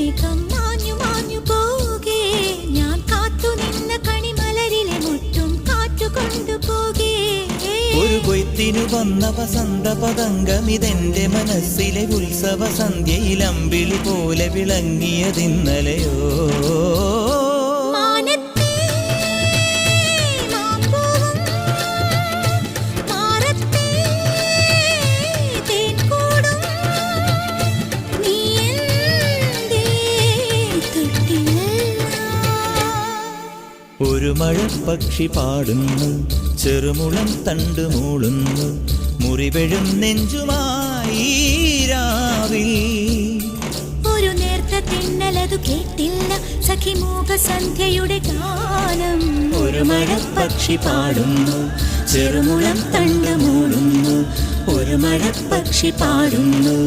മേഘം മാഞ്ഞു മാഞ്ഞു പോകേ ഞാൻ കാത്തു നിന്ന കണിമലരിലെ മുറ്റും കാറ്റു കൊണ്ടുപോകേ ഒരു കൊയ്ത്തിനു വന്ന വസന്ത പതംഗമിതെന്റെ മനസ്സിലെ ഉത്സവ സന്ധ്യയിൽ അമ്പിളി പോലെ വിളങ്ങിയതിന്നലെയോ ഒരു മഴപ്പക്ഷി പാടുന്നു ചെറുമുളം തണ്ട് മൂളുന്നു മുറിവെഴും നെഞ്ചുമായി രാവിൽ ഒരു നേർത്ത തിന്നലതു കേട്ടില്ല സഖിമൂക സന്ധ്യയുടെ ഗാനം ഒരു മഴപ്പക്ഷി പാടുന്നു ചെറുമുളം തണ്ട് മൂളുന്നു ഒരു മഴപ്പക്ഷി പാടുന്നു